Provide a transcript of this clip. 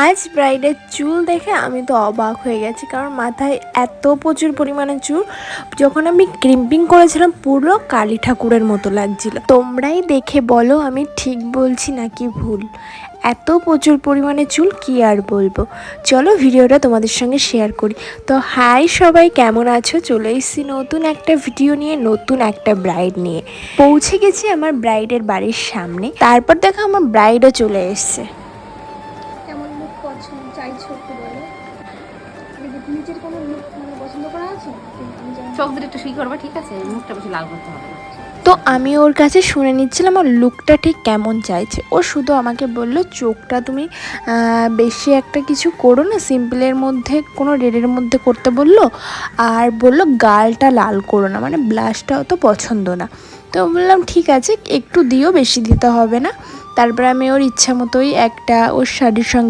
আজ ব্রাইডের চুল দেখে আমি তো অবাক হয়ে গেছি, কারণ মাথায় এত প্রচুর পরিমাণে চুল। যখন আমি ক্রিম্পিং করেছিলাম পুরো কালী ঠাকুরের মতো লাগছিল। তোমরাই দেখে বলো আমি ঠিক বলছি নাকি ভুল। এত প্রচুর পরিমাণে চুল কি আর বলবো। চলো ভিডিওটা তোমাদের সঙ্গে শেয়ার করি। তো হাই সবাই, কেমন আছো? চলে এসেছি নতুন একটা ভিডিও নিয়ে, নতুন একটা ব্রাইড নিয়ে। পৌঁছে গেছি আমার ব্রাইডের বাড়ির সামনে। তারপর দেখো আমার ব্রাইডও চলে এসছে। কেমন লুক পছন্দ চাইছো একটু বলো। নিজের কোনো লুক মানে পছন্দ করা আছে? আমি জানি চোখ দিয়ে একটু শুই করবা, ঠিক আছে? মুখটা বেশি লাল করতে হবে না। তো আমি ওর কাছে শুনে নিচ্ছিলাম ওর লুকটা ঠিক কেমন চাইছে। ও শুধু আমাকে বলল চোখটা তুমি বেশি একটা কিছু করো না, সিম্পলের মধ্যে কোনো রেডের মধ্যে করতে বললো। আর বললো গালটা লাল করো না, মানে ব্লাশটাও তো পছন্দ না। তো বললাম ঠিক আছে, একটু দিও, বেশি দিতে হবে না। তারপরে আমি ওর ইচ্ছা মতোই একটা ওর শাড়ির সঙ্গে